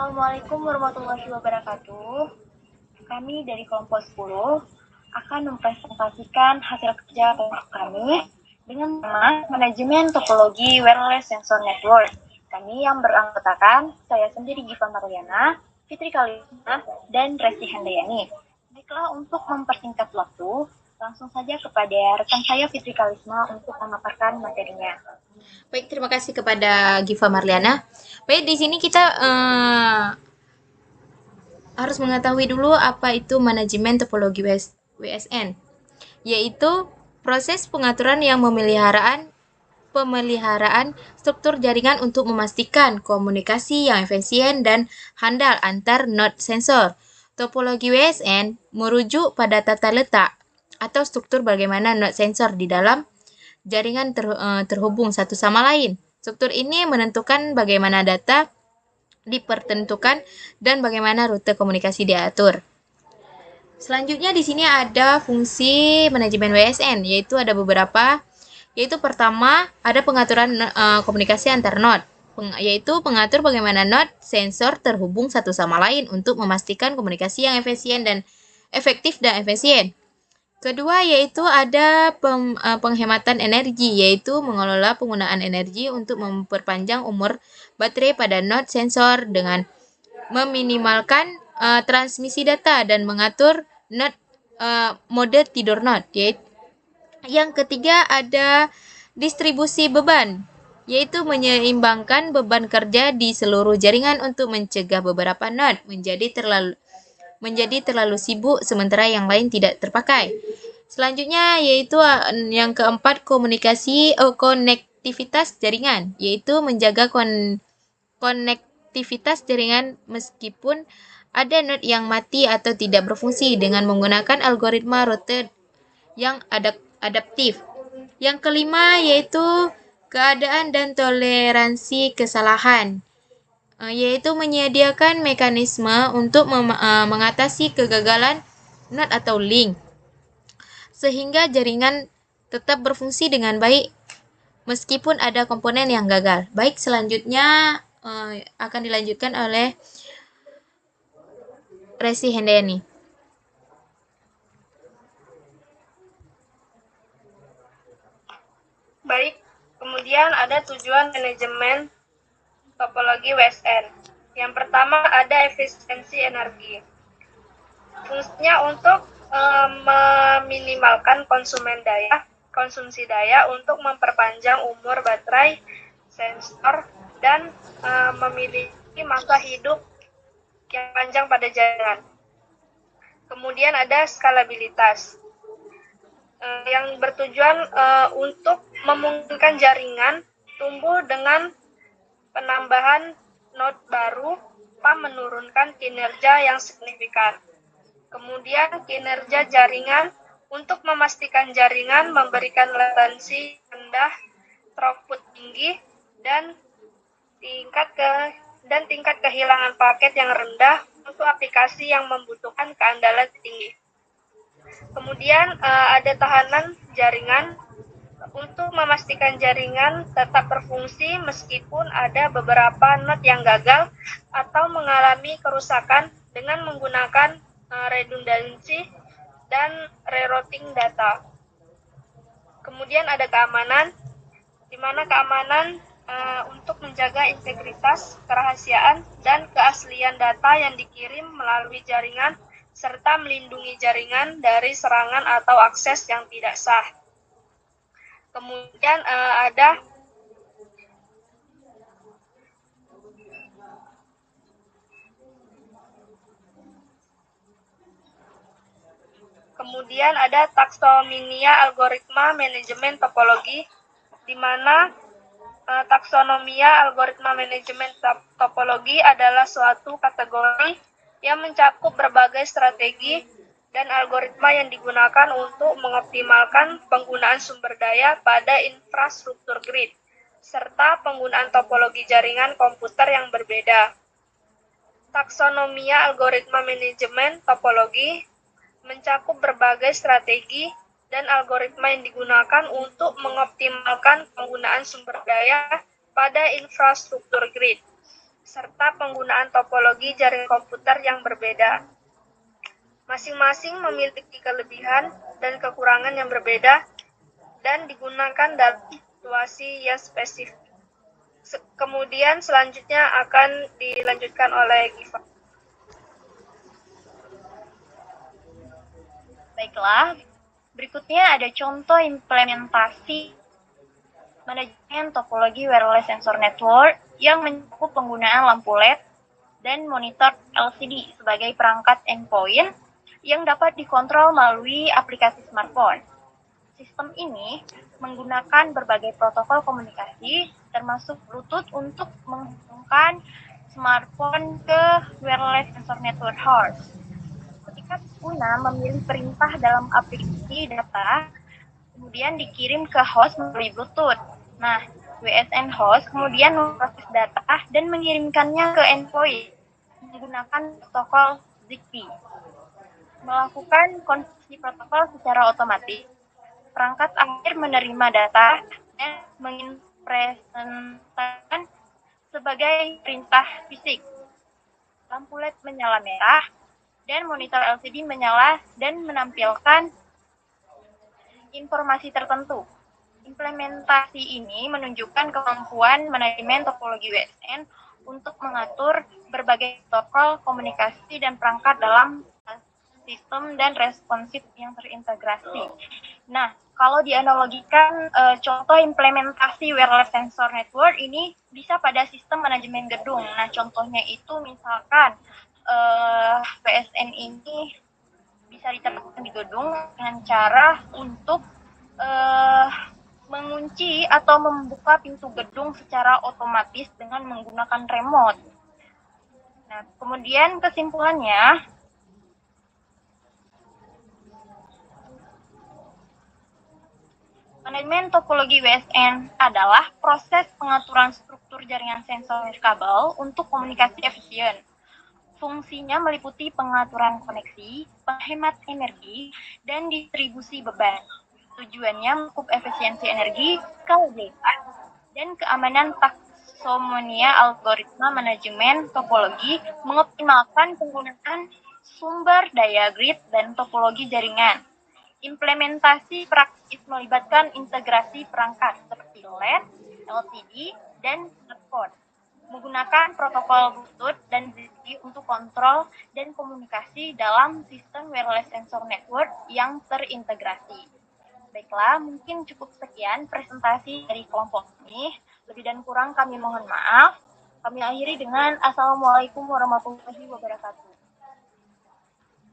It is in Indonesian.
Assalamualaikum warahmatullahi wabarakatuh. Kami dari kelompok 10 akan mempresentasikan hasil kerja kelompok kami dengan tema Manajemen Topologi Wireless Sensor Network. Kami yang beranggotakan, saya sendiri Giva Marliana, Fitri Kalina, dan Resti Handayani. Baiklah, untuk mempersingkat waktu, langsung saja kepada rekan saya Fitri Kalisma untuk memaparkan materinya. Baik, terima kasih kepada Giva Marliana. Baik, di sini kita harus mengetahui dulu apa itu manajemen topologi WSN, yaitu proses pengaturan yang pemeliharaan struktur jaringan untuk memastikan komunikasi yang efisien dan handal antar node sensor. Topologi WSN merujuk pada tata letak atau struktur bagaimana node sensor di dalam jaringan terhubung satu sama lain. Struktur ini menentukan bagaimana data dipertentukan dan bagaimana rute komunikasi diatur. Selanjutnya di sini ada fungsi manajemen WSN, yaitu ada beberapa, yaitu pertama ada pengaturan komunikasi antar node, yaitu pengatur bagaimana node sensor terhubung satu sama lain untuk memastikan komunikasi yang efisien dan efektif dan efisien. Kedua yaitu ada penghematan energi, yaitu mengelola penggunaan energi untuk memperpanjang umur baterai pada node sensor dengan meminimalkan transmisi data dan mengatur mode tidur node. Yang ketiga ada distribusi beban, yaitu menyeimbangkan beban kerja di seluruh jaringan untuk mencegah beberapa node menjadi terlalu sibuk sementara yang lain tidak terpakai. Selanjutnya yaitu yang keempat konektivitas jaringan, yaitu menjaga konektivitas jaringan meskipun ada node yang mati atau tidak berfungsi dengan menggunakan algoritma rute yang adaptif. Yang kelima yaitu keadaan dan toleransi kesalahan, yaitu menyediakan mekanisme untuk mengatasi kegagalan node atau link, sehingga jaringan tetap berfungsi dengan baik meskipun ada komponen yang gagal. Baik, selanjutnya akan dilanjutkan oleh Resti Handayani. Baik, kemudian ada tujuan manajemen topologi WSN. Yang pertama ada efisiensi energi. Fungsinya untuk meminimalkan konsumsi daya untuk memperpanjang umur baterai sensor dan memiliki masa hidup yang panjang pada jaringan. Kemudian ada skalabilitas yang bertujuan untuk memungkinkan jaringan tumbuh dengan penambahan node baru tanpa menurunkan kinerja yang signifikan. Kemudian kinerja jaringan untuk memastikan jaringan memberikan latensi rendah, throughput tinggi, dan tingkat kehilangan paket yang rendah untuk aplikasi yang membutuhkan keandalan tinggi. Kemudian ada tahanan jaringan untuk memastikan jaringan tetap berfungsi meskipun ada beberapa node yang gagal atau mengalami kerusakan dengan menggunakan redundansi dan rerouting data. Kemudian ada keamanan, di mana keamanan untuk menjaga integritas, kerahasiaan, dan keaslian data yang dikirim melalui jaringan serta melindungi jaringan dari serangan atau akses yang tidak sah. Kemudian ada taksonomia algoritma manajemen topologi, di mana taksonomia algoritma manajemen topologi adalah suatu kategori yang mencakup berbagai strategi dan algoritma yang digunakan untuk mengoptimalkan penggunaan sumber daya pada infrastruktur grid, serta penggunaan topologi jaringan komputer yang berbeda. Taksonomia algoritma manajemen topologi mencakup berbagai strategi dan algoritma yang digunakan untuk mengoptimalkan penggunaan sumber daya pada infrastruktur grid, serta penggunaan topologi jaringan komputer yang berbeda. Masing-masing memiliki kelebihan dan kekurangan yang berbeda dan digunakan dalam situasi yang spesifik. Kemudian selanjutnya akan dilanjutkan oleh Giva. Baiklah, berikutnya ada contoh implementasi manajemen topologi wireless sensor network yang mencakup penggunaan lampu LED dan monitor LCD sebagai perangkat endpoint yang dapat dikontrol melalui aplikasi smartphone. Sistem ini menggunakan berbagai protokol komunikasi, termasuk Bluetooth untuk menghubungkan smartphone ke wireless sensor network host. Ketika pengguna memilih perintah dalam aplikasi data, kemudian dikirim ke host melalui Bluetooth. Nah, WSN host kemudian memproses data dan mengirimkannya ke endpoint menggunakan protokol ZigBee. Melakukan konversi protokol secara otomatis, perangkat akhir menerima data dan mengimplementasikan sebagai perintah fisik. Lampu LED menyala merah dan monitor LCD menyala dan menampilkan informasi tertentu. Implementasi ini menunjukkan kemampuan manajemen topologi WSN untuk mengatur berbagai protokol komunikasi dan perangkat dalam sistem dan responsif yang terintegrasi. Nah, kalau dianalogikan contoh implementasi wireless sensor network ini bisa pada sistem manajemen gedung. Nah, contohnya itu misalkan PSN ini bisa diterapkan di gedung dengan cara untuk mengunci atau membuka pintu gedung secara otomatis dengan menggunakan remote. Nah, kemudian kesimpulannya, manajemen topologi WSN adalah proses pengaturan struktur jaringan sensor kabel untuk komunikasi efisien. Fungsinya meliputi pengaturan koneksi, penghemat energi, dan distribusi beban. Tujuannya mencakup efisiensi energi, skalabilitas, dan keamanan taksonomia algoritma manajemen topologi mengoptimalkan penggunaan sumber daya grid dan topologi jaringan. Implementasi praktis melibatkan integrasi perangkat seperti LED, LCD, dan smartphone, menggunakan protokol Bluetooth dan ZigBee untuk kontrol dan komunikasi dalam sistem wireless sensor network yang terintegrasi. Baiklah, mungkin cukup sekian presentasi dari kelompok ini. Lebih dan kurang kami mohon maaf. Kami akhiri dengan Assalamualaikum warahmatullahi wabarakatuh.